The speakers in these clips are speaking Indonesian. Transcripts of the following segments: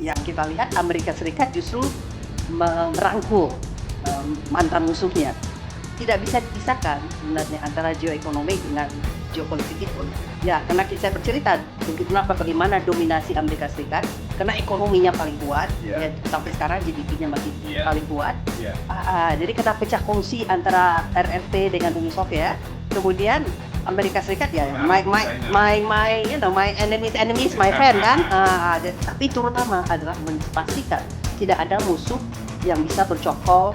yang kita lihat Amerika Serikat justru merangkul mantan musuhnya. Tidak bisa dipisahkan sebenarnya antara geoekonomi dengan geopolitik itu. Ya, karena saya bercerita kenapa bagaimana dominasi Amerika Serikat, karena ekonominya paling kuat, ya, sampai sekarang GDP-nya masih paling kuat. Jadi kita pecah kongsi antara RRT dengan Uni Soviet, kemudian Amerika Serikat ya my enemy is my friend kan. Tapi terutama adalah memastikan tidak ada musuh yang bisa bercokol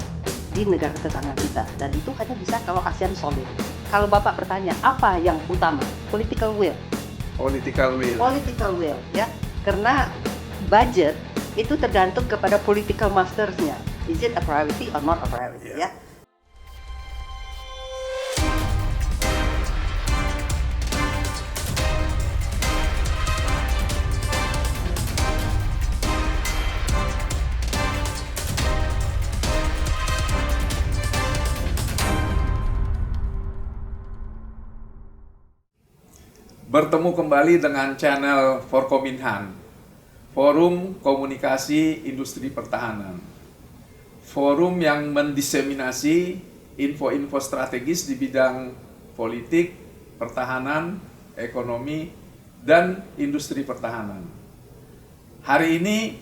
di negara tetangga kita, dan itu hanya bisa kalau ASEAN solid. Kalau Bapak bertanya apa yang utama, political will ya, karena budget itu tergantung kepada political mastersnya, is it a priority or not a priority ya. Bertemu kembali dengan channel Forkominhan, Forum Komunikasi Industri Pertahanan. Forum yang mendiseminasi info-info strategis di bidang politik, pertahanan, ekonomi, dan industri pertahanan. Hari ini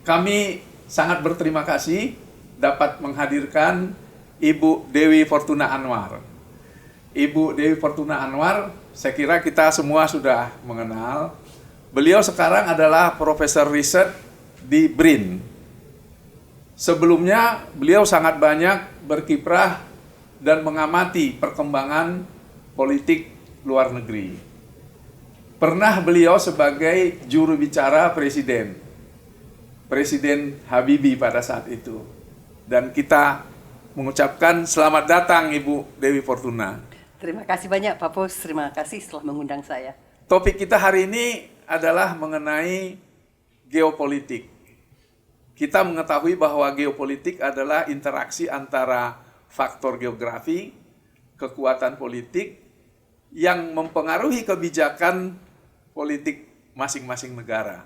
kami sangat berterima kasih dapat menghadirkan Ibu Dewi Fortuna Anwar. Ibu Dewi Fortuna Anwar, saya kira kita semua sudah mengenal. Beliau sekarang adalah profesor riset di BRIN. Sebelumnya beliau sangat banyak berkiprah dan mengamati perkembangan politik luar negeri. Pernah beliau sebagai juru bicara Presiden Habibie pada saat itu. Dan kita mengucapkan selamat datang Ibu Dewi Fortuna. Terima kasih banyak Pak Pus, terima kasih telah mengundang saya. Topik kita hari ini adalah mengenai geopolitik. Kita mengetahui bahwa geopolitik adalah interaksi antara faktor geografi, kekuatan politik, yang mempengaruhi kebijakan politik masing-masing negara.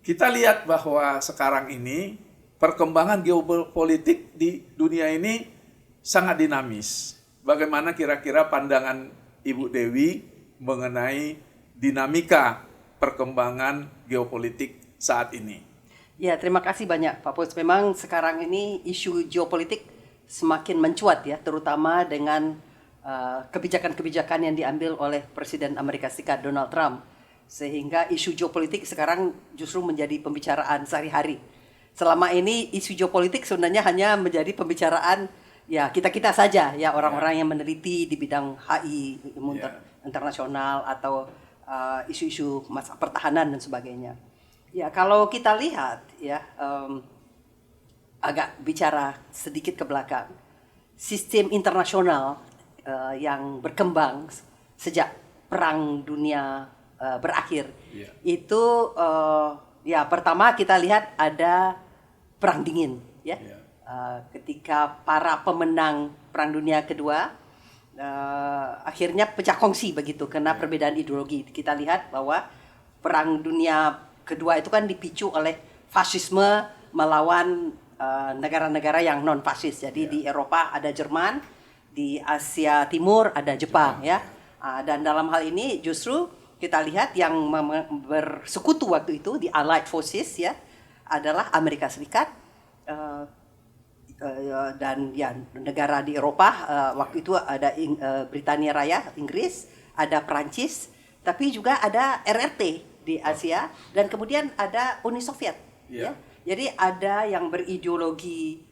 Kita lihat bahwa sekarang ini perkembangan geopolitik di dunia ini sangat dinamis. Bagaimana kira-kira pandangan Ibu Dewi mengenai dinamika perkembangan geopolitik saat ini? Ya, terima kasih banyak Pak Pus. Memang sekarang ini isu geopolitik semakin mencuat ya, terutama dengan kebijakan-kebijakan yang diambil oleh Presiden Amerika Serikat Donald Trump. Sehingga isu geopolitik sekarang justru menjadi pembicaraan sehari-hari. Selama ini isu geopolitik sebenarnya hanya menjadi pembicaraan ya kita saja ya, orang-orang yang meneliti di bidang HI, ilmu internasional atau isu-isu masalah pertahanan dan sebagainya. Ya, kalau kita lihat ya, agak bicara sedikit ke belakang, sistem internasional yang berkembang sejak Perang Dunia berakhir itu ya, pertama kita lihat ada Perang Dingin ya. Ketika para pemenang Perang Dunia Kedua akhirnya pecah kongsi begitu karena perbedaan ideologi. Kita lihat bahwa Perang Dunia Kedua itu kan dipicu oleh fasisme melawan negara-negara yang non fasis. Jadi di Eropa ada Jerman, di Asia Timur ada Jepang ya. Dan dalam hal ini justru kita lihat yang bersekutu waktu itu di Allied Forces ya adalah Amerika Serikat dan ya negara di Eropa. Waktu itu ada Britania Raya, Inggris, ada Prancis, tapi juga ada RRT di Asia, dan kemudian ada Uni Soviet ya. Jadi ada yang berideologi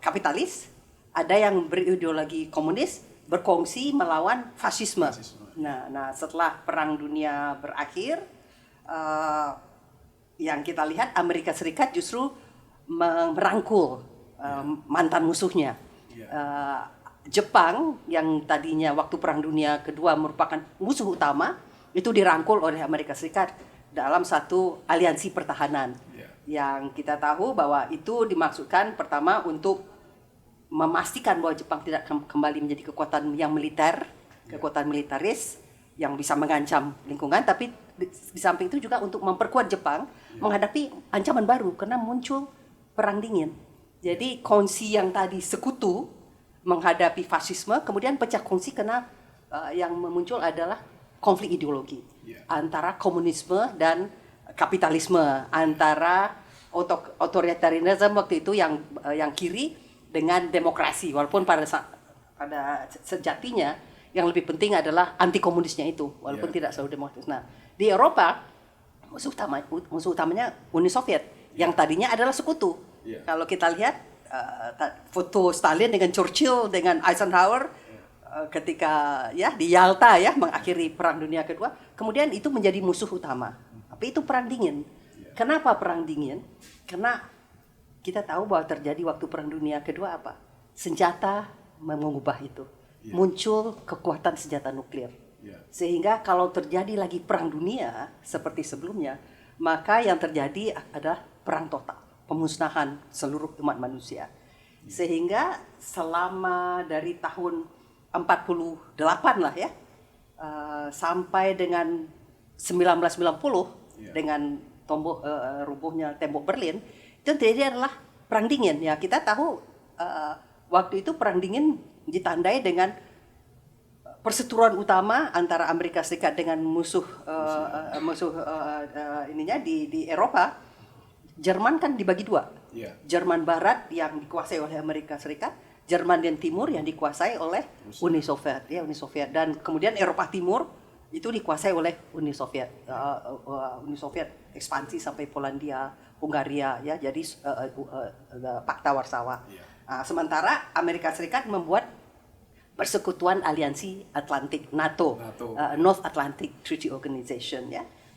kapitalis, ada yang berideologi komunis, berkongsi melawan fasisme. Nah setelah Perang Dunia berakhir, yang kita lihat Amerika Serikat justru merangkul mantan musuhnya. Jepang yang tadinya waktu Perang Dunia Kedua merupakan musuh utama, itu dirangkul oleh Amerika Serikat dalam satu aliansi pertahanan. Yang kita tahu bahwa itu dimaksudkan pertama untuk memastikan bahwa Jepang tidak kembali menjadi kekuatan yang militer, kekuatan militeris yang bisa mengancam lingkungan, tapi di samping itu juga untuk memperkuat Jepang menghadapi ancaman baru karena muncul perang dingin. Jadi kongsi yang tadi sekutu menghadapi fasisme kemudian pecah kongsi karena yang muncul adalah konflik ideologi antara komunisme dan kapitalisme, antara otoritarianisme waktu itu yang kiri dengan demokrasi, walaupun pada sejatinya yang lebih penting adalah anti komunisnya itu, walaupun tidak selalu demokratis. Nah, di Eropa musuh utamanya Uni Soviet yang tadinya adalah sekutu. Kalau kita lihat foto Stalin dengan Churchill dengan Eisenhower ketika di Yalta mengakhiri Perang Dunia Kedua, kemudian itu menjadi musuh utama. Tapi itu perang dingin. Kenapa perang dingin? Karena kita tahu bahwa terjadi waktu Perang Dunia Kedua apa? Senjata mengubah itu. Muncul kekuatan senjata nuklir. Sehingga kalau terjadi lagi perang dunia seperti sebelumnya, maka yang terjadi adalah perang total, pemusnahan seluruh umat manusia. Sehingga selama dari tahun 48 lah sampai dengan 1990 dengan rubuhnya tembok Berlin, itu terjadi adalah perang dingin. Ya, kita tahu waktu itu perang dingin ditandai dengan perseteruan utama antara Amerika Serikat dengan musuh di Eropa. Jerman kan dibagi dua. Jerman Barat yang dikuasai oleh Amerika Serikat, Jerman dan Timur yang dikuasai oleh Uni Soviet, Uni Soviet, dan kemudian Eropa Timur itu dikuasai oleh Uni Soviet. Uni Soviet ekspansi sampai Polandia, Hungaria, jadi Pakta Warsawa. Sementara Amerika Serikat membuat persekutuan aliansi Atlantik NATO. North Atlantic Treaty Organization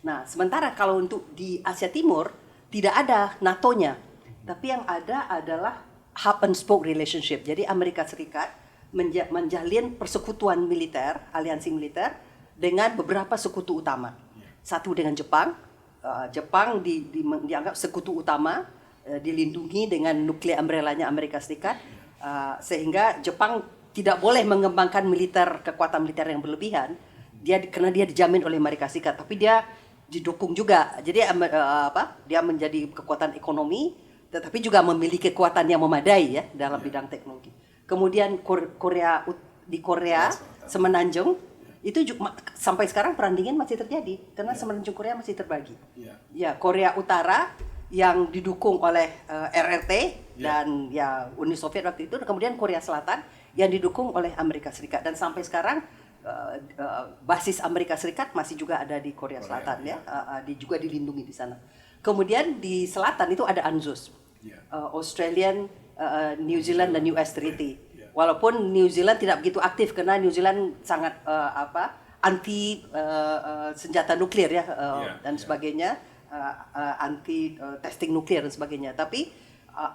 Nah, sementara kalau untuk di Asia Timur tidak ada NATO-nya, tapi yang ada adalah hub and spoke relationship. Jadi Amerika Serikat menjalin persekutuan militer, aliansi militer dengan beberapa sekutu utama. Satu dengan Jepang. Jepang dianggap sekutu utama, dilindungi dengan nuklear umbrella-nya Amerika Serikat, sehingga Jepang tidak boleh mengembangkan kekuatan militer yang berlebihan. Karena dia dijamin oleh Amerika Serikat, tapi dia didukung juga. Jadi dia menjadi kekuatan ekonomi, tetapi juga memiliki kekuatan yang memadai dalam bidang teknologi. Kemudian Korea Semenanjung itu juga, sampai sekarang perang dingin masih terjadi karena Semenanjung Korea masih terbagi. Korea Utara yang didukung oleh RRT dan Uni Soviet waktu itu, kemudian Korea Selatan yang didukung oleh Amerika Serikat, dan sampai sekarang basis Amerika Serikat masih juga ada di Korea Selatan juga dilindungi di sana. Kemudian di selatan itu ada ANZUS, Australian, New Zealand dan US Treaty. Walaupun New Zealand tidak begitu aktif karena New Zealand sangat anti senjata nuklir dan sebagainya, anti testing nuklir dan sebagainya. Tapi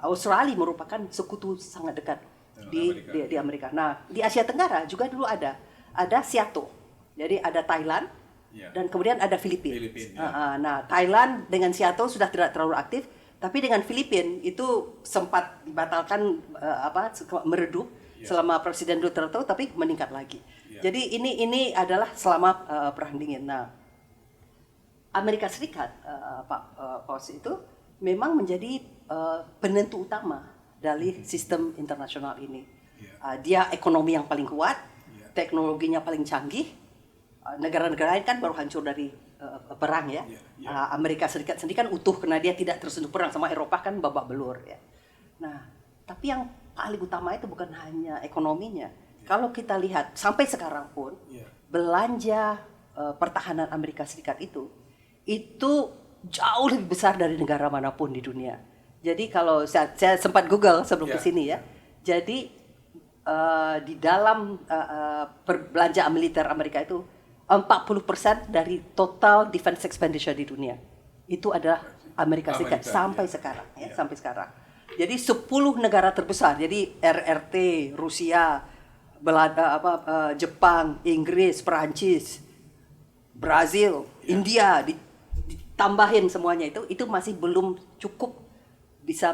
Australia merupakan sekutu sangat dekat di Amerika. Nah, di Asia Tenggara juga dulu ada Seato. Jadi ada Thailand dan kemudian ada Filipina. Nah, Thailand dengan Seato sudah tidak terlalu aktif, tapi dengan Filipina itu sempat dibatalkan meredup selama Presiden Duterte, tapi meningkat lagi. Jadi ini adalah selama perang dingin. Nah, Amerika Serikat Pak Paus itu memang menjadi penentu utama dari sistem internasional ini. Dia ekonomi yang paling kuat, teknologinya paling canggih. Negara-negara lain kan baru hancur dari perang Amerika Serikat sendiri kan utuh karena dia tidak tersentuh perang, sama Eropa kan babak belur Nah, tapi yang paling utama itu bukan hanya ekonominya. Kalau kita lihat sampai sekarang pun belanja pertahanan Amerika Serikat itu jauh lebih besar dari negara manapun di dunia. Jadi kalau saya sempat Google sebelum kesini jadi di dalam belanja militer Amerika itu 40% dari total defense expenditure di dunia itu adalah Amerika Serikat sampai sekarang sampai sekarang. Jadi 10 negara terbesar, jadi RRT, Rusia, Jepang, Inggris, Perancis, Brazil, India, ditambahin semuanya itu masih belum cukup bisa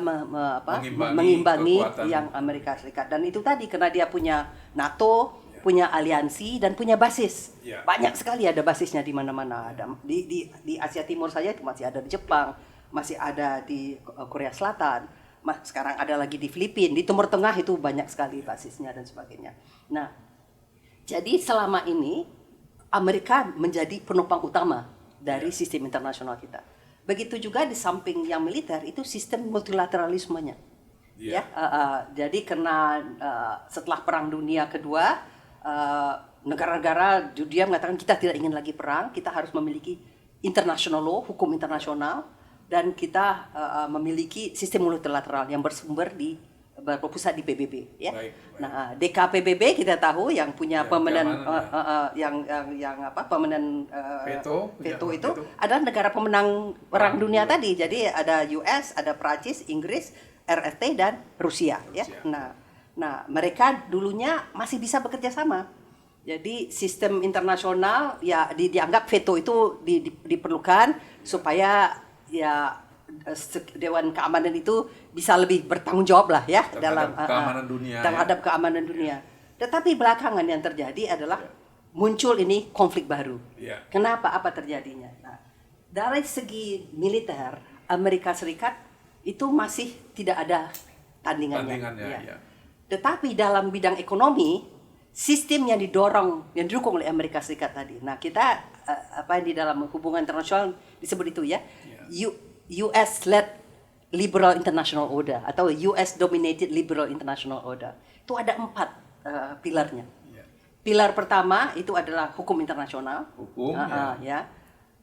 mengimbangi yang Amerika Serikat. Dan itu tadi karena dia punya NATO, punya aliansi dan punya basis. Ya. Banyak sekali ada basisnya di mana-mana. Ada di Asia Timur saja itu masih ada di Jepang, masih ada di Korea Selatan, sekarang ada lagi di Filipina, di Timur Tengah itu banyak sekali basisnya dan sebagainya. Nah, jadi selama ini Amerika menjadi penopang utama dari sistem internasional kita. Begitu juga di samping yang militer itu sistem multilateralismenya. Ya, jadi karena setelah Perang Dunia Kedua, negara-negara dunia mengatakan kita tidak ingin lagi perang, kita harus memiliki international law, hukum internasional, dan kita memiliki sistem multilateral yang berpusat di PBB. Ya. Baik. Nah, DKPBB kita tahu yang punya pemenang veto itu adalah negara pemenang Perang Dunia tadi. Jadi ada US, ada Prancis, Inggris, RRT dan Rusia. Ya. Nah, mereka dulunya masih bisa bekerja sama. Jadi sistem internasional ya dianggap veto itu diperlukan supaya ya Dewan Keamanan itu bisa lebih bertanggung jawab lah ya dalam keamanan dunia. Terhadap keamanan dunia. Tetapi belakangan yang terjadi adalah muncul ini konflik baru. Kenapa? Apa terjadinya? Nah, dari segi militer Amerika Serikat itu masih tidak ada tandingannya. Tetapi dalam bidang ekonomi sistem yang didukung oleh Amerika Serikat tadi. Nah, kita apa yang di dalam hubungan internasional disebut itu ya. US-led liberal international order atau US-dominated liberal international order. Itu ada 4 pilarnya. Pilar pertama itu adalah hukum internasional. Ya.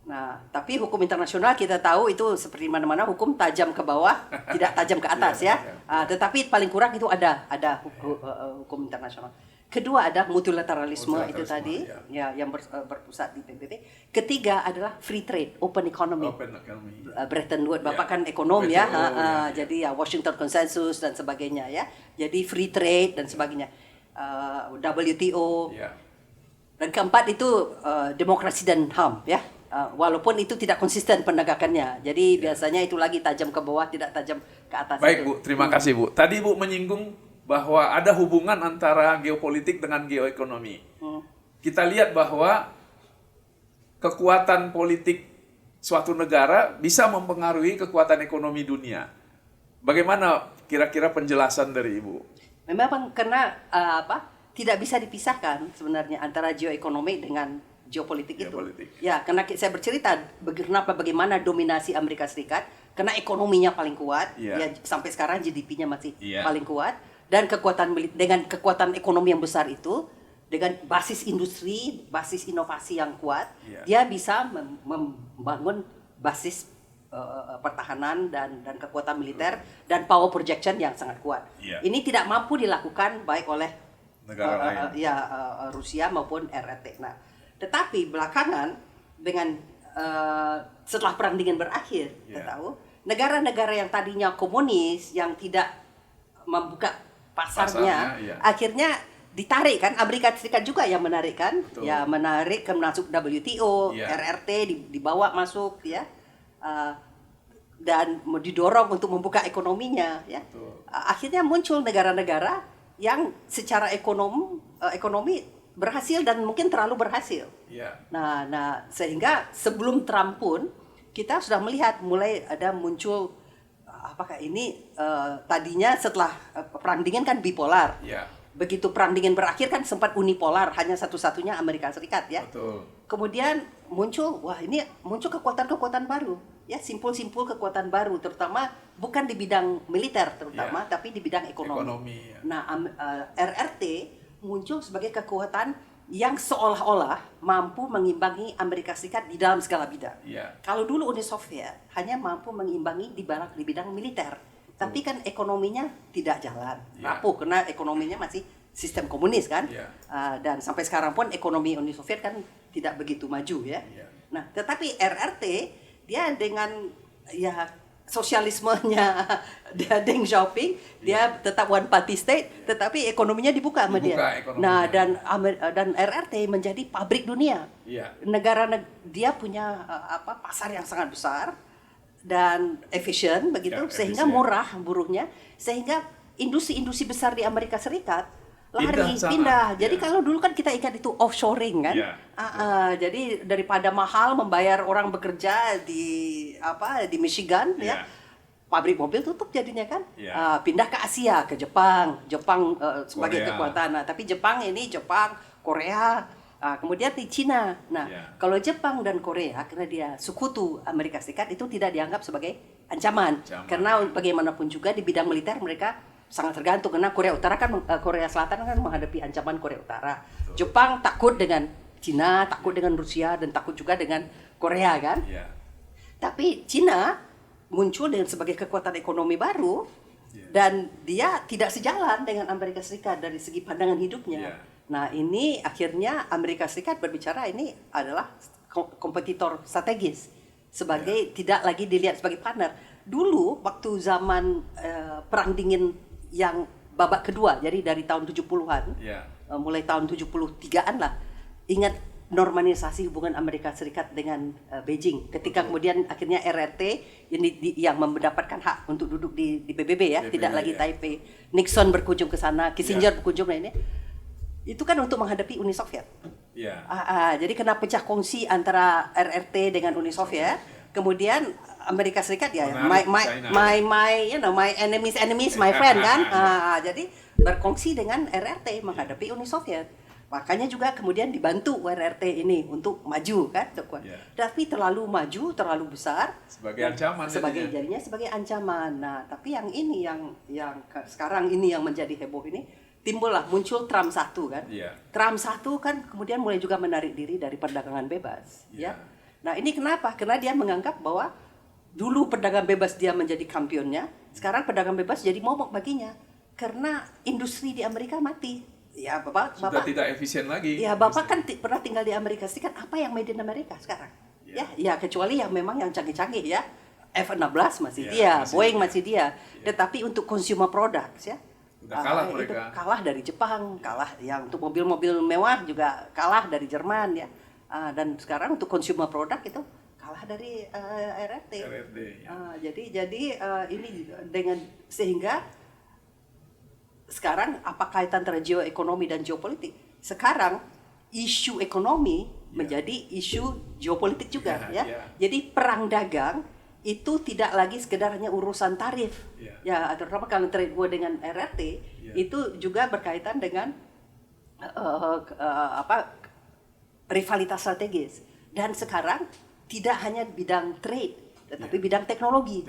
Nah, tapi hukum internasional kita tahu itu seperti mana-mana hukum tajam ke bawah, tidak tajam ke atas ya. Tetapi paling kurang itu ada hukum internasional. Kedua ada multilateralisme itu tadi yang berpusat di PBB. Ketiga adalah free trade, open economy. Bretton Woods, Bapak kan ekonom ya. Jadi ya Washington Consensus dan sebagainya ya. Jadi free trade dan sebagainya. WTO. Dan keempat itu demokrasi dan HAM ya. Walaupun itu tidak konsisten penegakannya. Jadi biasanya itu lagi tajam ke bawah, tidak tajam ke atas. Baik Bu, terima kasih Bu. Tadi Bu menyinggung bahwa ada hubungan antara geopolitik dengan geoekonomi. Kita lihat bahwa kekuatan politik suatu negara bisa mempengaruhi kekuatan ekonomi dunia. Bagaimana kira-kira penjelasan dari Ibu? Memang karena tidak bisa dipisahkan sebenarnya antara geoekonomi dengan geopolitik itu. Ya, karena saya bercerita bagaimana dominasi Amerika Serikat, karena ekonominya paling kuat, ya sampai sekarang GDP-nya masih paling kuat. Dan dengan kekuatan ekonomi yang besar itu, dengan basis industri, basis inovasi yang kuat, dia bisa membangun basis pertahanan dan kekuatan militer dan power projection yang sangat kuat. Ini tidak mampu dilakukan baik oleh negara lain, Rusia maupun RRT. Nah, tetapi belakangan dengan setelah perang dingin berakhir, kita tahu negara-negara yang tadinya komunis yang tidak membuka pasarnya akhirnya ditarik kan, Amerika Serikat juga yang menarik kan. Ya menarik ke masuk WTO, RRT dibawa masuk ya. Dan didorong untuk membuka ekonominya ya. Akhirnya muncul negara-negara yang secara ekonomi berhasil dan mungkin terlalu berhasil. Nah sehingga sebelum Trump pun kita sudah melihat mulai ada muncul apakah ini tadinya setelah perang dingin kan bipolar. Begitu perang dingin berakhir kan sempat unipolar, hanya satu-satunya Amerika Serikat ya. Kemudian muncul kekuatan-kekuatan baru ya, simpul-simpul kekuatan baru terutama bukan di bidang militer terutama tapi di bidang ekonomi. Nah, RRT muncul sebagai kekuatan yang seolah-olah mampu mengimbangi Amerika Serikat di dalam segala bidang. Kalau dulu Uni Soviet hanya mampu mengimbangi di bidang militer, tapi kan ekonominya tidak jalan, rapuh karena ekonominya masih sistem komunis kan. Dan sampai sekarang pun ekonomi Uni Soviet kan tidak begitu maju ya. Nah, tetapi RRT dia dengan sosialismenya dia Deng Xiaoping, dia tetap one party state, tetapi ekonominya dibuka sama dia. Nah, dan RRT menjadi pabrik dunia. Negara dia punya pasar yang sangat besar dan efisien begitu, sehingga murah buruhnya, sehingga industri-industri besar di Amerika Serikat lari, pindah. Jadi kalau dulu kan kita ingat itu offshoring kan. Jadi daripada mahal membayar orang bekerja di Michigan ya. Pabrik mobil tutup jadinya kan. Pindah ke Asia, ke Jepang sebagai kekuatan. Nah, tapi Jepang, Korea, kemudian di Cina. Nah, kalau Jepang dan Korea karena dia sekutu Amerika Serikat itu tidak dianggap sebagai ancaman. Karena bagaimanapun juga di bidang militer mereka sangat tergantung, karena Korea Selatan kan menghadapi ancaman Korea Utara. Jepang takut dengan Cina, takut dengan Rusia, dan takut juga dengan Korea kan. Tapi Cina muncul sebagai kekuatan ekonomi baru, dan dia tidak sejalan dengan Amerika Serikat dari segi pandangan hidupnya. Nah, ini akhirnya Amerika Serikat berbicara ini adalah kompetitor strategis, sebagai tidak lagi dilihat sebagai partner. Dulu waktu zaman Perang Dingin yang babak kedua, jadi dari tahun 70-an, mulai tahun 73-an lah, ingat normalisasi hubungan Amerika Serikat dengan Beijing. Ketika kemudian akhirnya RRT yang mendapatkan hak untuk duduk di PBB ya, tidak lagi Taipei. Nixon berkunjung ke sana, Kissinger berkunjung ini. Itu kan untuk menghadapi Uni Soviet. Jadi kena pecah kongsi antara RRT dengan Uni Soviet. Kemudian Amerika Serikat my enemies my friend kan. Jadi berkongsi dengan RRT menghadapi Uni Soviet. Makanya juga kemudian dibantu RRT ini untuk maju kan. Tapi terlalu maju, terlalu besar sebagai ancaman. Jadinya sebagai ancaman. Nah, tapi yang ini yang sekarang ini yang menjadi heboh ini, muncul Trump 1 kan. Trump 1 kan kemudian mulai juga menarik diri dari perdagangan bebas ya. Nah, ini kenapa? Karena dia menganggap bahwa dulu perdagangan bebas dia menjadi kampionnya, sekarang perdagangan bebas jadi momok baginya. Karena industri di Amerika mati. Ya, Bapak tidak efisien lagi. Ya, Bapak kan pernah tinggal di Amerika Serikat, apa yang made in Amerika sekarang? Ya, kecuali yang memang yang canggih-canggih ya. F-16 masih dia, Boeing masih dia. Tetapi untuk consumer products ya, udah kalah mereka. Kalah dari Jepang, kalah yang untuk mobil-mobil mewah juga kalah dari Jerman ya. Dan sekarang untuk consumer product itu kalah dari RRT. Jadi ini dengan sehingga sekarang apa kaitan antara geoekonomi dan geopolitik? Sekarang isu ekonomi menjadi isu geopolitik juga ya. Jadi perang dagang itu tidak lagi sekedar hanya urusan tarif. Terutama kalau trade war dengan RRT itu juga berkaitan dengan rivalitas strategis. Dan sekarang tidak hanya bidang trade, tetapi bidang teknologi.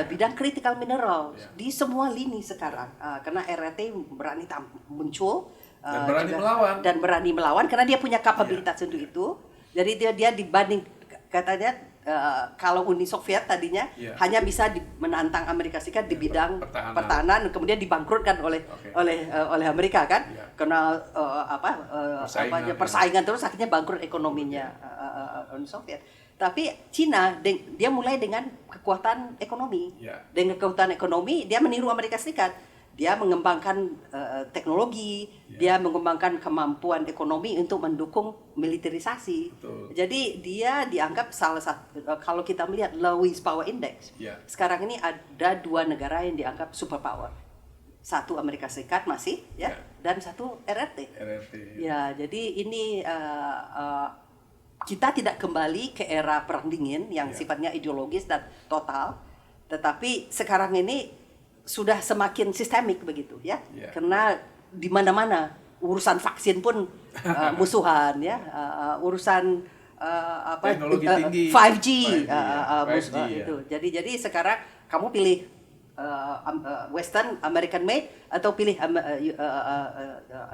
Bidang critical mineral di semua lini sekarang. Karena RRT berani muncul dan berani melawan karena dia punya kapabilitas untuk itu. Jadi dia dibanding katanya kalau Uni Soviet tadinya hanya bisa menantang Amerika Serikat di bidang pertahanan, kemudian dibangkrutkan oleh Amerika kan, karena persaingan terus akhirnya bangkrut ekonominya Uni Soviet. Tapi Cina dia mulai dengan kekuatan ekonomi, dengan kekuatan ekonomi dia meniru Amerika Serikat. Dia mengembangkan teknologi, dia mengembangkan kemampuan ekonomi untuk mendukung militerisasi. Jadi dia dianggap salah satu, kalau kita melihat Lowes Power Index, sekarang ini ada 2 negara yang dianggap superpower. Satu Amerika Serikat masih, dan satu RRT. Ya, jadi ini kita tidak kembali ke era perang dingin yang sifatnya ideologis dan total, tetapi sekarang ini sudah semakin sistemik begitu ya, karena di mana-mana urusan vaksin pun musuhan ya, urusan teknologi tinggi 5G, 5G itu. Jadi sekarang kamu pilih Western American made atau pilih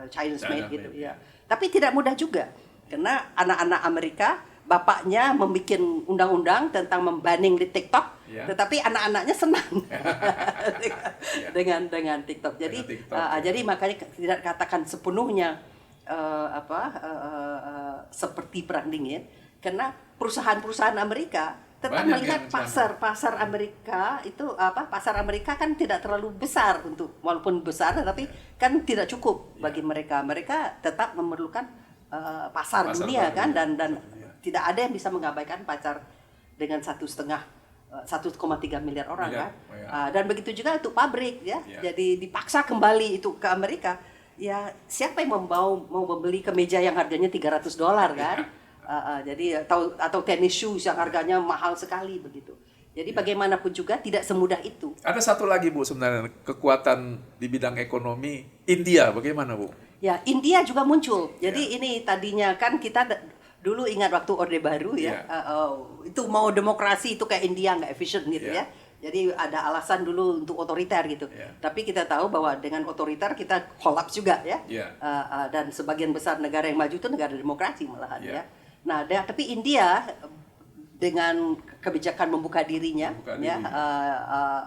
Chinese made gitu ya. Tapi tidak mudah juga karena anak-anak Amerika bapaknya membuat undang-undang tentang membanning di TikTok, tetapi anak-anaknya senang dengan TikTok. Jadi jadi makanya tidak katakan sepenuhnya seperti perang dingin, karena perusahaan-perusahaan Amerika tetap melihat pasar Amerika itu pasar Amerika kan tidak terlalu besar untuk, walaupun besar tetapi kan tidak cukup bagi mereka. Mereka tetap memerlukan pasar dunia kan, dan tidak ada yang bisa mengabaikan pasar dengan 1,3 miliar orang kan. Dan begitu juga untuk pabrik ya. Jadi dipaksa kembali itu ke Amerika. ya siapa yang mau membeli kemeja yang harganya $300 kan? Jadi atau tenis shoes yang harganya mahal sekali begitu. Jadi bagaimanapun juga tidak semudah itu. Ada satu lagi Bu sebenarnya kekuatan di bidang ekonomi India bagaimana Bu? Ya, India juga muncul. Jadi ini tadinya kan kita dulu ingat waktu Orde Baru ya, itu mau demokrasi itu kayak India nggak efisien gitu ya. Jadi ada alasan dulu untuk otoriter gitu. Tapi kita tahu bahwa dengan otoriter kita kolaps juga ya. Dan sebagian besar negara yang maju itu negara demokrasi malahan ya. Nah, tapi India dengan kebijakan membuka dirinya,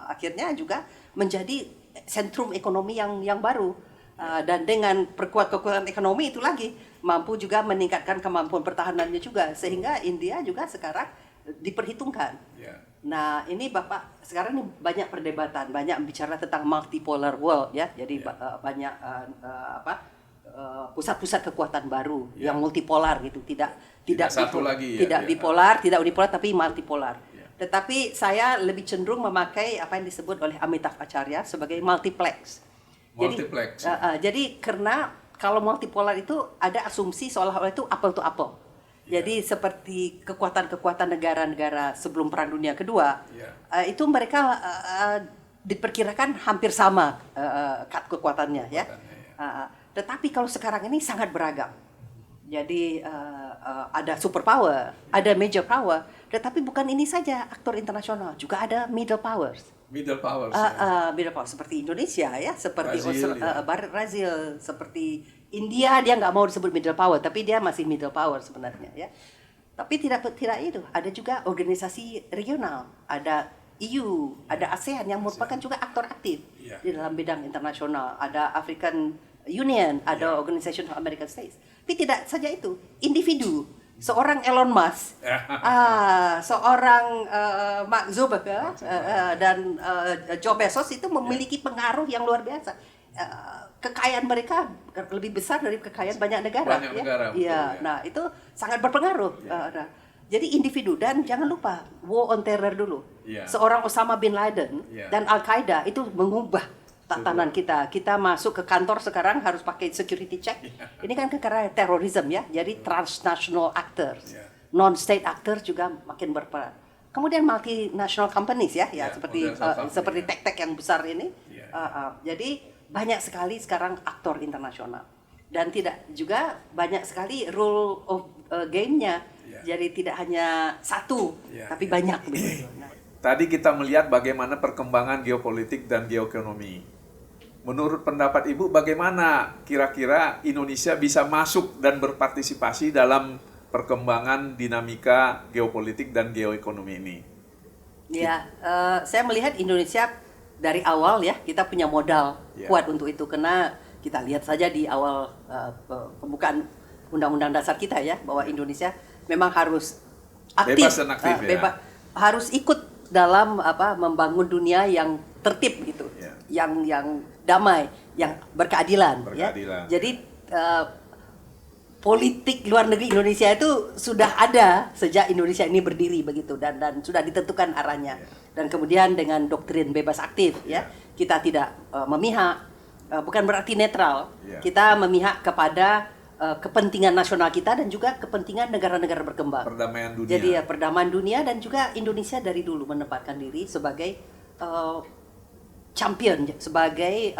akhirnya juga menjadi sentrum ekonomi yang baru. Dan dengan kekuatan ekonomi itu lagi mampu juga meningkatkan kemampuan pertahanannya juga, sehingga India juga sekarang diperhitungkan. Nah, ini Bapak sekarang ini banyak perdebatan, banyak bicara tentang multipolar world ya. Jadi banyak pusat-pusat kekuatan baru yang multipolar gitu, tidak satu lagi tidak bipolar, tidak unipolar tapi multipolar. Tetapi saya lebih cenderung memakai apa yang disebut oleh Amitav Acharya sebagai multiplex. Jadi karena kalau multipolar itu ada asumsi seolah-olah itu apple to apple. Jadi seperti kekuatan-kekuatan negara-negara sebelum Perang Dunia Kedua, itu mereka diperkirakan hampir sama kekuatannya ya. Tetapi kalau sekarang ini sangat beragam. Jadi ada superpower, ada major power, tetapi bukan ini saja aktor internasional, juga ada middle powers. Middle powers. Middle powers seperti Indonesia ya, seperti Brazil, seperti India dia nggak mau disebut middle power, tapi dia masih middle power sebenarnya ya. Tapi tidak itu, ada juga organisasi regional, ada EU, ada ASEAN yang merupakan juga aktor aktif di dalam bidang internasional, ada African Union, ada Organization of American States. Tapi tidak saja itu, individu, seorang Elon Musk, seorang Mark Zuckerberg dan Joe Bezos itu memiliki pengaruh yang luar biasa. Kekayaan mereka lebih besar dari kekayaan banyak negara. Nah itu sangat berpengaruh. Jadi individu, dan jangan lupa war on terror dulu. Seorang Osama bin Laden dan Al Qaeda itu mengubah tatanan kita. Kita masuk ke kantor sekarang harus pakai security check. Ini kan karena terorisme ya. Jadi transnational actors, non-state actors juga makin berperan. Kemudian multinational companies ya, seperti tek-tek yang besar ini. Jadi banyak sekali sekarang aktor internasional, dan tidak juga banyak sekali rule of game-nya. Jadi tidak hanya satu, tapi banyak begitu. Tadi kita melihat bagaimana perkembangan geopolitik dan geoekonomi. Menurut pendapat Ibu, bagaimana kira-kira Indonesia bisa masuk dan berpartisipasi dalam perkembangan dinamika geopolitik dan geoekonomi ini? Saya melihat Indonesia dari awal ya, kita punya modal kuat untuk itu, karena kita lihat saja di awal pembukaan Undang-Undang Dasar kita ya, bahwa Indonesia memang harus aktif, bebas dan aktif harus ikut dalam membangun dunia yang tertib gitu, yang damai, yang berkeadilan. Ya. Jadi politik luar negeri Indonesia itu sudah ada sejak Indonesia ini berdiri begitu, dan sudah ditentukan arahnya. Dan kemudian dengan doktrin bebas aktif ya, kita tidak memihak, bukan berarti netral. Kita memihak kepada kepentingan nasional kita dan juga kepentingan negara-negara berkembang. Perdamaian dunia. Jadi perdamaian dunia, dan juga Indonesia dari dulu menempatkan diri sebagai champion, sebagai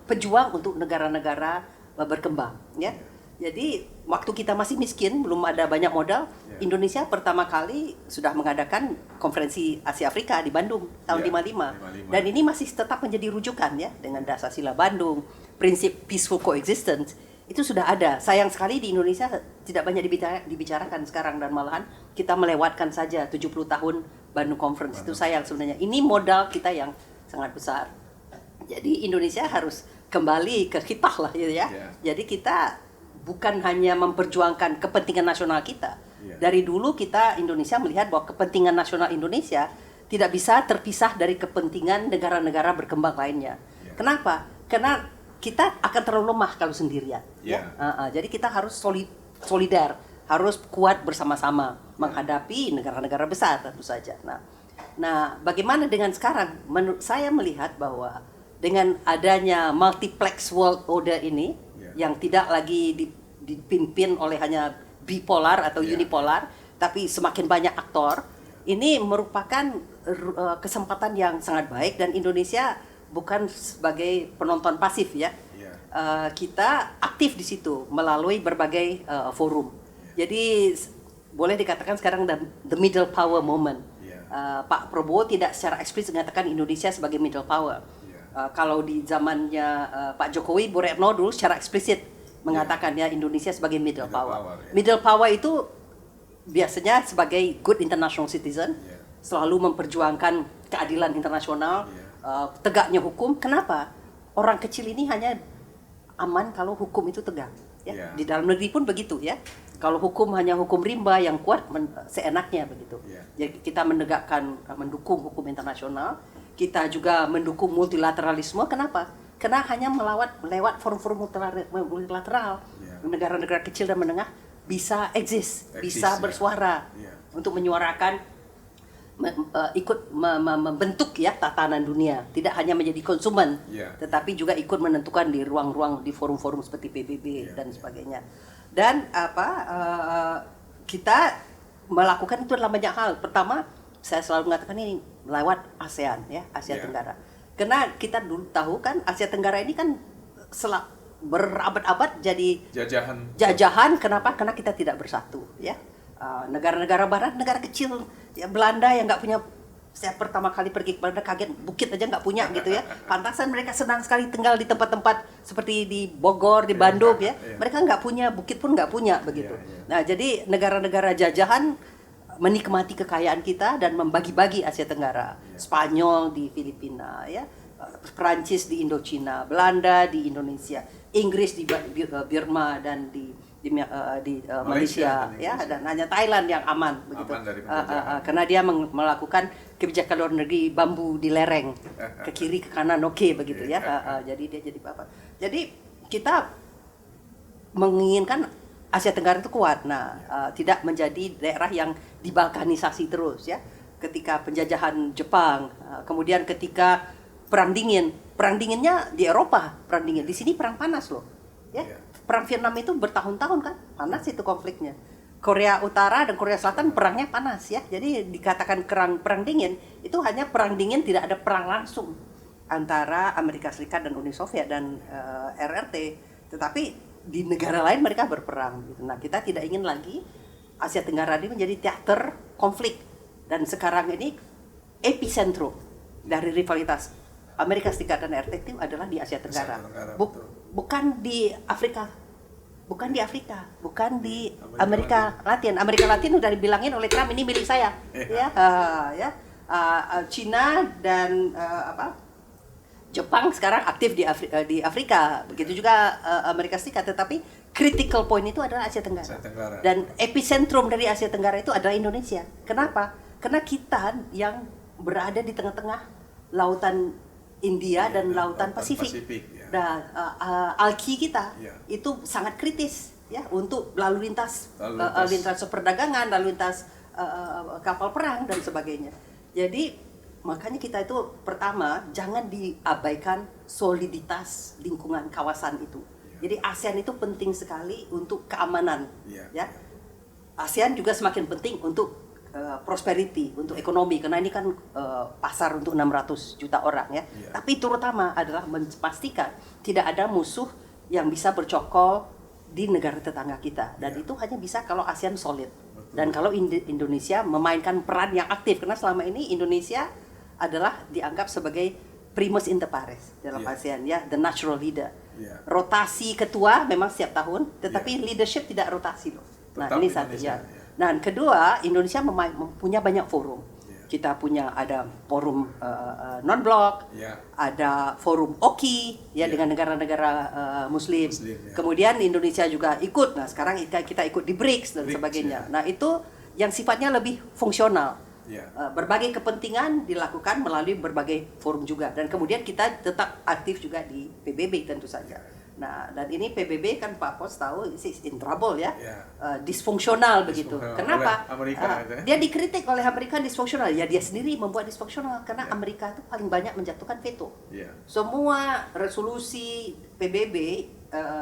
pejuang untuk negara-negara berkembang ya. Jadi waktu kita masih miskin, belum ada banyak modal, Indonesia pertama kali sudah mengadakan konferensi Asia Afrika di Bandung tahun 55. Dan ini masih tetap menjadi rujukan ya, dengan Dasar-Sila Bandung, prinsip peaceful coexistence itu sudah ada. Sayang sekali di Indonesia tidak banyak dibicarakan sekarang, dan malahan kita melewatkan saja 70 tahun Bandung Conference. Itu sayang sebenarnya. Ini modal kita yang sangat besar. Jadi Indonesia harus kembali ke khitah lah gitu ya. Jadi kita bukan hanya memperjuangkan kepentingan nasional kita. Dari dulu kita Indonesia melihat bahwa kepentingan nasional Indonesia tidak bisa terpisah dari kepentingan negara-negara berkembang lainnya. Kenapa? Karena kita akan terlalu lemah kalau sendirian. Jadi kita harus solidar, harus kuat bersama-sama menghadapi negara-negara besar tentu saja. Nah, bagaimana dengan sekarang? Menurut saya melihat bahwa dengan adanya multiplex world order ini, yang tidak lagi dipimpin oleh hanya bipolar atau unipolar, tapi semakin banyak aktor. Ini merupakan kesempatan yang sangat baik, dan Indonesia bukan sebagai penonton pasif ya. Kita aktif di situ melalui berbagai forum. Jadi boleh dikatakan sekarang the middle power moment. Pak Prabowo tidak secara eksplisit mengatakan Indonesia sebagai middle power. Kalau di zamannya Pak Jokowi, Bu Retno dulu secara eksplisit mengatakan ya Indonesia sebagai middle power. Middle power itu biasanya sebagai good international citizen, selalu memperjuangkan keadilan internasional, tegaknya hukum. Kenapa? Orang kecil ini hanya aman kalau hukum itu tegak. Di dalam negeri pun begitu ya. Kalau hukum hanya hukum rimba yang kuat, seenaknya begitu. Jadi kita mendukung hukum internasional. Kita juga mendukung multilateralisme. Kenapa? Karena hanya lewat forum-forum multilateral, negara-negara kecil dan menengah bisa bisa bersuara untuk menyuarakan, ikut membentuk ya tatanan dunia, tidak hanya menjadi konsumen, tetapi juga ikut menentukan di ruang-ruang, di forum-forum seperti PBB dan sebagainya. Dan kita melakukan itu dalam banyak hal. Pertama, saya selalu mengatakan ini lewat ASEAN ya, Asia Tenggara. Karena kita dulu tahu kan Asia Tenggara ini kan berabad-abad jadi jajahan. Kenapa? Karena kita tidak bersatu ya. Negara-negara barat, negara kecil ya, Belanda yang nggak punya, saya pertama kali pergi ke Belanda kaget, bukit aja nggak punya gitu ya. Pantasan mereka senang sekali tinggal di tempat-tempat seperti di Bogor, di Bandung ya. Mereka nggak punya, bukit pun nggak punya begitu. Nah jadi negara-negara jajahan menikmati kekayaan kita dan membagi-bagi Asia Tenggara. Spanyol di Filipina ya, Perancis di Indochina, Belanda di Indonesia, Inggris di Burma dan di Malaysia ya, dan hanya Thailand yang aman begitu. Karena dia melakukan kebijakan luar negeri bambu di lereng ke kiri ke kanan begitu ya. Jadi dia jadi apa? Jadi kita menginginkan Asia Tenggara itu kuat. Nah, tidak menjadi daerah yang dibalkanisasi terus ya. Ketika penjajahan Jepang, kemudian ketika perang dinginnya di Eropa, perang dingin. Di sini perang panas loh. Ya. Perang Vietnam itu bertahun-tahun kan, panas itu konfliknya. Korea Utara dan Korea Selatan perangnya panas ya. Jadi dikatakan perang dingin, itu hanya perang dingin, tidak ada perang langsung antara Amerika Serikat dan Uni Soviet dan RRT. Tetapi di negara lain mereka berperang gitu. Nah, kita tidak ingin lagi Asia Tenggara ini menjadi teater konflik, dan sekarang ini epicentrum dari rivalitas Amerika Serikat dan RRT itu adalah di Asia Tenggara. Bukan di Afrika, bukan di Amerika Latin. Amerika Latin udah dibilangin oleh Trump ini milik saya, Cina dan Jepang sekarang aktif di Afrika, begitu juga Amerika Serikat. Tetapi critical point itu adalah Asia Tenggara. Dan epicentrum dari Asia Tenggara itu adalah Indonesia. Kenapa? Karena kita yang berada di tengah-tengah lautan India dan lautan Pasifik. Dan alki kita itu sangat kritis ya untuk lalu lintas perdagangan, lalu lintas kapal perang dan sebagainya. Jadi makanya kita itu pertama jangan diabaikan soliditas lingkungan kawasan itu. Jadi ASEAN itu penting sekali untuk keamanan ya. ASEAN juga semakin penting untuk prosperity, untuk ekonomi, karena ini kan pasar untuk 600 juta orang ya. Tapi terutama adalah memastikan tidak ada musuh yang bisa bercokol di negara tetangga kita, dan itu hanya bisa kalau ASEAN solid. Dan kalau Indonesia memainkan peran yang aktif, karena selama ini Indonesia adalah dianggap sebagai primus inter pares dalam ASEAN ya, the natural leader. Rotasi ketua memang setiap tahun, tetapi leadership tidak rotasi loh. Nah, ini satu ya. Nah, kedua, Indonesia punya banyak forum. Kita punya ada forum non-blok, ada forum OKI ya dengan negara-negara Muslim. Kemudian Indonesia juga ikut. Nah, sekarang kita ikut di BRICS dan sebagainya. Nah, itu yang sifatnya lebih fungsional. Berbagai kepentingan dilakukan melalui berbagai forum juga, dan kemudian kita tetap aktif juga di PBB tentu saja. Nah, dan ini PBB kan Pak Pos tahu is in trouble ya, disfungsional begitu. Kenapa? Dia dikritik oleh Amerika disfungsional. Ya dia sendiri membuat disfungsional karena Amerika itu paling banyak menjatuhkan veto. Semua resolusi PBB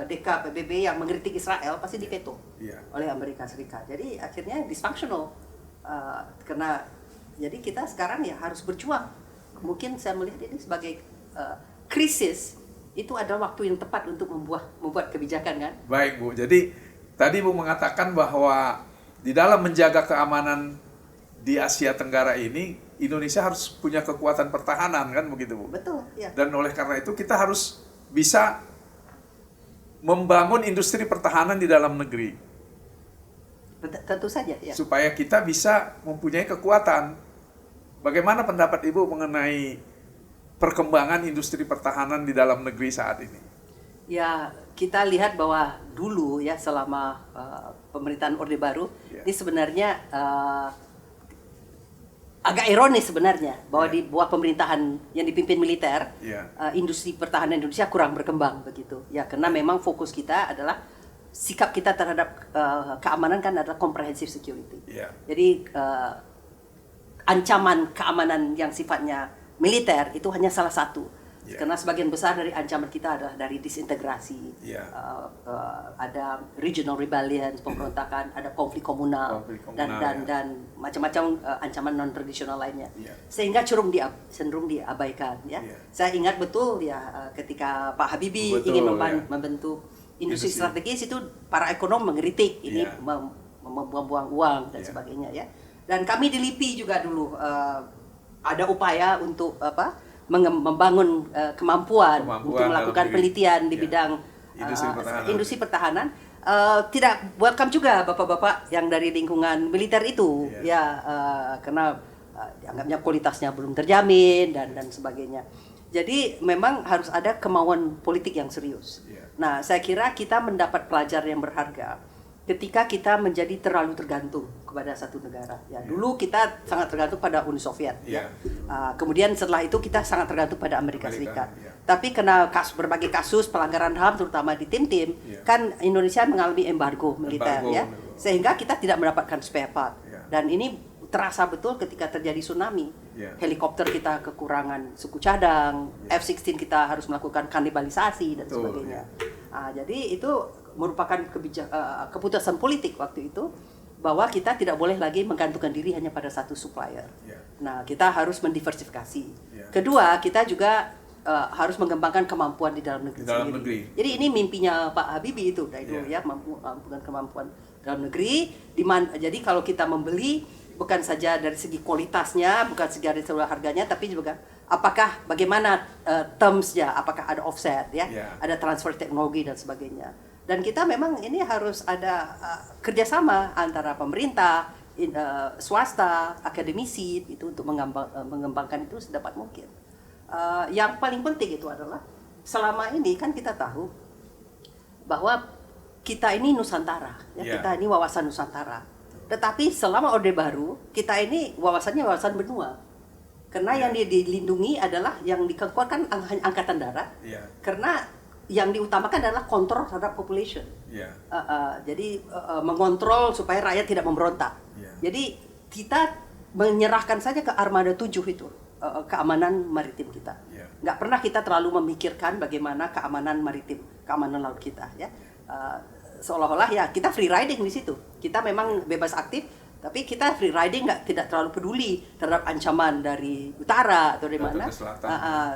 DK PBB yang mengkritik Israel pasti diveto Iya. oleh Amerika Serikat. Jadi akhirnya dysfunctional. Karena jadi kita sekarang ya harus berjuang. Mungkin saya melihat ini sebagai krisis, itu adalah waktu yang tepat untuk membuat kebijakan, kan? Baik Bu, jadi tadi Bu mengatakan bahwa di dalam menjaga keamanan di Asia Tenggara ini, Indonesia harus punya kekuatan pertahanan, kan begitu Bu? Betul, ya. Dan oleh karena itu kita harus bisa membangun industri pertahanan di dalam negeri. Tentu saja, ya. Supaya kita bisa mempunyai kekuatan. Bagaimana pendapat Ibu mengenai perkembangan industri pertahanan di dalam negeri saat ini? Ya, kita lihat bahwa dulu ya selama pemerintahan Orde Baru, ini sebenarnya agak ironis sebenarnya bahwa di bawah pemerintahan yang dipimpin militer, industri pertahanan Indonesia kurang berkembang begitu. Ya, karena memang fokus kita adalah sikap kita terhadap keamanan kan adalah comprehensive security. Jadi ancaman keamanan yang sifatnya militer itu hanya salah satu. Karena sebagian besar dari ancaman kita adalah dari disintegrasi, ada regional rebellion, pemberontakan, ada konflik komunal, dan macam-macam ancaman non tradisional lainnya, sehingga cenderung diabaikan. Ya, saya ingat betul ya ketika Pak Habibie ingin membentuk industri strategis, itu para ekonom mengkritik ini membuang-buang uang dan sebagainya, ya. Dan kami di LIPI juga dulu ada upaya untuk membangun kemampuan untuk melakukan penelitian di bidang industri pertahanan. Tidak welcome juga bapak-bapak yang dari lingkungan militer itu, karena dianggapnya kualitasnya belum terjamin dan sebagainya. Jadi memang harus ada kemauan politik yang serius. Nah, saya kira kita mendapat pelajaran yang berharga ketika kita menjadi terlalu tergantung kepada satu negara. Ya, dulu kita sangat tergantung pada Uni Soviet. Kemudian setelah itu kita sangat tergantung pada Amerika Serikat. Tapi karena berbagai kasus pelanggaran HAM, terutama di tim-tim, kan Indonesia mengalami embargo militer, sehingga kita tidak mendapatkan spare part. Dan ini terasa betul ketika terjadi tsunami. Helikopter kita kekurangan suku cadang, F-16 kita harus melakukan kanibalisasi dan sebagainya. Jadi itu merupakan keputusan politik waktu itu, bahwa kita tidak boleh lagi menggantungkan diri hanya pada satu supplier. Nah, kita harus mendiversifikasi. Kedua, kita juga harus mengembangkan kemampuan di dalam negeri sendiri. Jadi ini mimpinya Pak Habibie itu dari dulu, ya, menggembangkan kemampuan dalam negeri. Jadi kalau kita membeli, bukan saja dari segi kualitasnya, bukan saja dari segi harganya, tapi juga bagaimana terms-nya, apakah ada offset, ada transfer teknologi dan sebagainya. Dan kita memang ini harus ada kerjasama antara pemerintah, swasta, akademisi itu untuk mengembangkan itu sedapat mungkin. Yang paling penting itu adalah selama ini kan kita tahu bahwa kita ini Nusantara, kita ini wawasan Nusantara. Tetapi selama Orde Baru, kita ini wawasannya wawasan benua. Karena yang dilindungi adalah yang dikekuatkan angkatan darat. Karena yang diutamakan adalah kontrol terhadap population. Jadi mengontrol supaya rakyat tidak memberontak. Jadi kita menyerahkan saja ke Armada 7 itu keamanan maritim kita. Nggak pernah kita terlalu memikirkan bagaimana keamanan maritim, keamanan laut kita, ya. Seolah-olah ya kita free riding di situ. Kita memang bebas aktif, tapi kita free riding tidak terlalu peduli terhadap ancaman dari utara atau dari mana.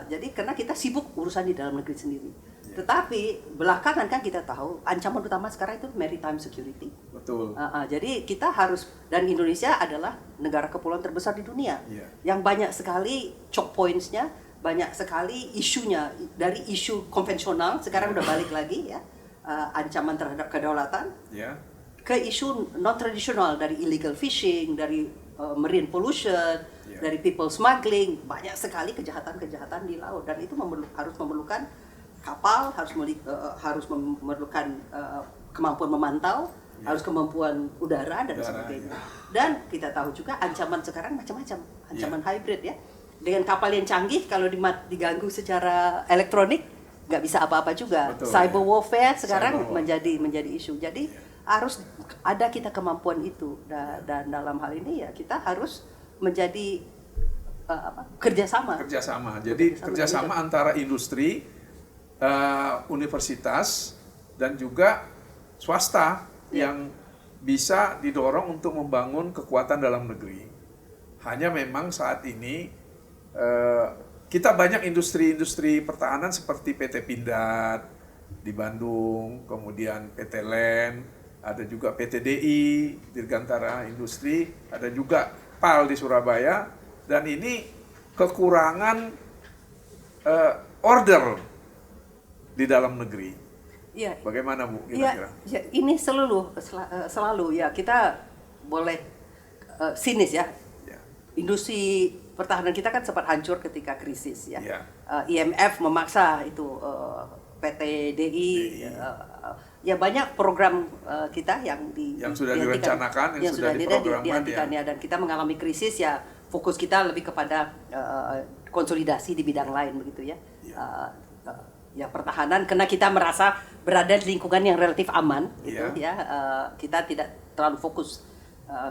Jadi karena kita sibuk urusan di dalam negeri sendiri. Tetapi belakangan kan kita tahu ancaman utama sekarang itu maritime security. Betul. Jadi kita harus, dan Indonesia adalah negara kepulauan terbesar di dunia, yang banyak sekali choke points-nya, banyak sekali isunya, dari isu konvensional sekarang udah balik lagi, ya, ancaman terhadap kedaulatan, ke isu non tradisional, dari illegal fishing, dari marine pollution, dari people smuggling. Banyak sekali kejahatan-kejahatan di laut, dan itu harus memerlukan kapal, harus memerlukan kemampuan memantau, harus kemampuan udara dan sebagainya. Dan kita tahu juga ancaman sekarang macam-macam, ancaman hybrid, ya. Dengan kapal yang canggih, kalau diganggu secara elektronik, nggak bisa apa-apa juga. Cyber warfare sekarang menjadi isu. Jadi harus ada kita kemampuan itu, dan dalam hal ini ya kita harus menjadi kerjasama. Jadi kerjasama antara industri, universitas, dan juga swasta yang bisa didorong untuk membangun kekuatan dalam negeri. Hanya memang saat ini kita banyak industri-industri pertahanan seperti PT Pindad di Bandung, kemudian PT LEN, ada juga PT DI, Dirgantara Industri, ada juga PAL di Surabaya, dan ini kekurangan order di dalam negeri. Ya. Bagaimana Bu kira-kira? Ya, ini selalu ya kita boleh sinis ya. Industri pertahanan kita kan sempat hancur ketika krisis ya. IMF memaksa itu PT DI. Ya banyak program kita yang sudah direncanakan, yang sudah diprogramkan ya. Dan kita mengalami krisis ya, fokus kita lebih kepada konsolidasi di bidang lain begitu ya. Ya pertahanan karena kita merasa berada di lingkungan yang relatif aman gitu ya. Kita tidak terlalu fokus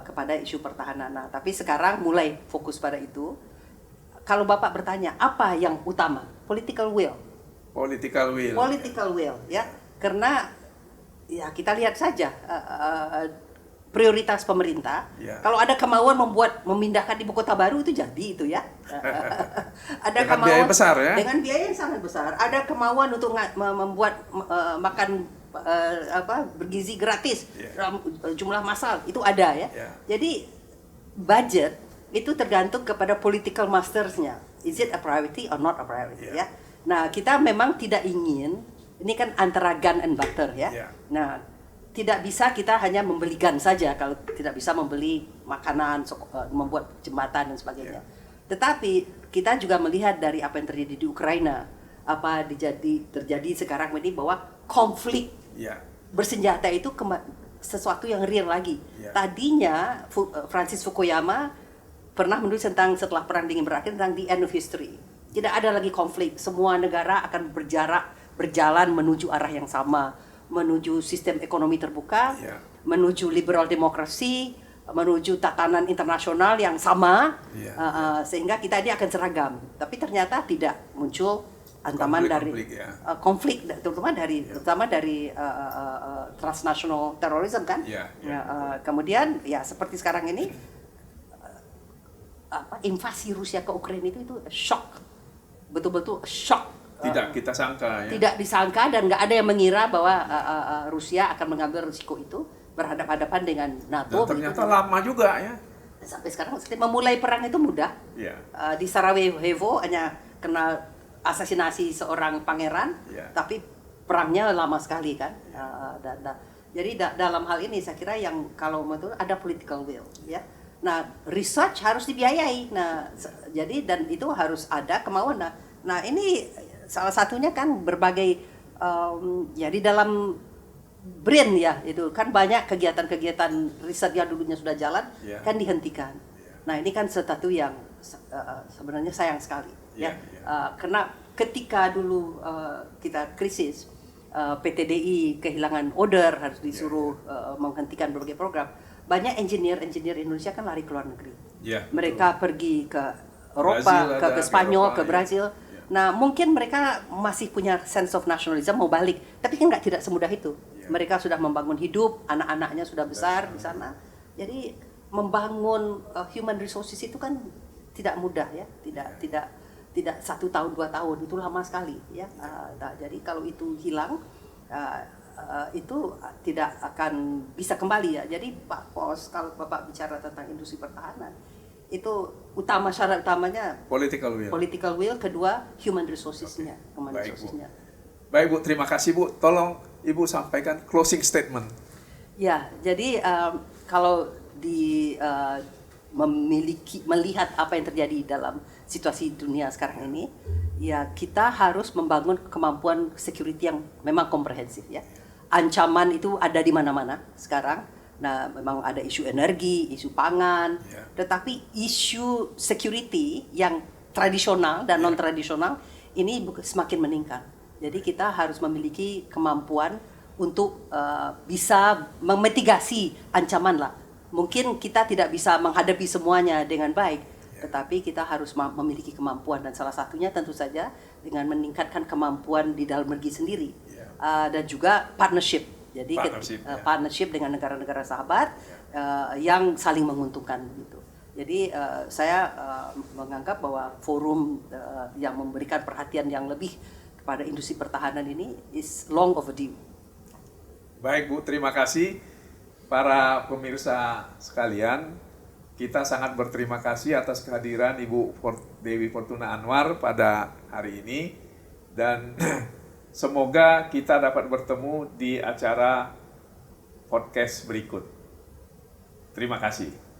kepada isu pertahanan. Nah, tapi sekarang mulai fokus pada itu. Kalau Bapak bertanya apa yang utama? Political will ya. Karena ya kita lihat saja prioritas pemerintah. Kalau ada kemauan memindahkan ibu kota baru itu jadi itu ya. Ada dengan biaya besar ya. Dengan biaya yang sangat besar. Ada kemauan untuk membuat makan bergizi gratis dalam jumlah massal itu ada ya. Jadi budget itu tergantung kepada political masters-nya. Is it a priority or not a priority ya. Nah, kita memang tidak ingin ini kan antara gun and butter ya. Nah, tidak bisa kita hanya membeli gun saja kalau tidak bisa membeli makanan, membuat jembatan dan sebagainya. Tetapi kita juga melihat dari apa yang terjadi di Ukraina, apa terjadi sekarang ini bahwa konflik bersenjata itu sesuatu yang real lagi. Tadinya Francis Fukuyama pernah menulis tentang setelah perang dingin berakhir tentang the end of history. Tidak ada lagi konflik, semua negara akan berjalan menuju arah yang sama. Menuju sistem ekonomi terbuka, menuju liberal demokrasi, menuju tatanan internasional yang sama, sehingga kita ini akan seragam. Tapi ternyata tidak muncul ancaman konflik, terutama dari transnational terrorism kan. Kemudian ya seperti sekarang ini invasi Rusia ke Ukraina itu shock, betul-betul shock. Tidak kita sangka ya. Tidak disangka dan nggak ada yang mengira bahwa Rusia akan mengambil risiko itu berhadapan-hadapan dengan NATO. Dan ternyata lama juga ya. Sampai sekarang memulai perang itu mudah. Di Sarajevo hanya kena asasinasi seorang pangeran, tapi perangnya lama sekali kan. Jadi dalam hal ini saya kira yang kalau betul ada political will ya. Nah, research harus dibiayai. Nah, jadi dan itu harus ada kemauan. Nah ini salah satunya kan berbagai ya di dalam BRIN ya itu kan banyak kegiatan-kegiatan riset yang dulunya sudah jalan kan dihentikan. Nah ini kan sesuatu yang sebenarnya sayang sekali karena ketika dulu kita krisis PT DI kehilangan order harus disuruh menghentikan berbagai program. Banyak engineer Indonesia kan lari ke luar negeri. Mereka pergi ke Eropa, ke Spanyol, ke Brazil. Nah, mungkin mereka masih punya sense of nationalism mau balik, tapi kan tidak semudah itu. Mereka sudah membangun hidup, anak-anaknya sudah besar di sana. Jadi membangun human resources itu kan tidak mudah ya, tidak 1 tahun 2 tahun, itu lama sekali ya. Jadi kalau itu hilang, itu tidak akan bisa kembali ya. Jadi Pak Pos, kalau Bapak bicara tentang industri pertahanan, itu syarat utamanya political will, kedua human resources-nya. Baik Bu, terima kasih Bu. Tolong Ibu sampaikan closing statement. Ya, jadi kalau melihat apa yang terjadi dalam situasi dunia sekarang ini, ya kita harus membangun kemampuan security yang memang komprehensif ya. Ancaman itu ada di mana-mana sekarang. Nah, memang ada isu energi, isu pangan, tetapi isu security yang tradisional dan non-tradisional ini semakin meningkat. Jadi kita harus memiliki kemampuan untuk bisa memitigasi ancaman lah. Mungkin kita tidak bisa menghadapi semuanya dengan baik, tetapi kita harus memiliki kemampuan dan salah satunya tentu saja dengan meningkatkan kemampuan di dalam negeri sendiri. dan juga partnership. Jadi partnership dengan negara-negara sahabat yang saling menguntungkan gitu. Jadi saya menganggap bahwa forum yang memberikan perhatian yang lebih kepada industri pertahanan ini is long overdue. Baik Bu, terima kasih para pemirsa sekalian. Kita sangat berterima kasih atas kehadiran Ibu Dewi Fortuna Anwar pada hari ini, dan semoga kita dapat bertemu di acara podcast berikut. Terima kasih.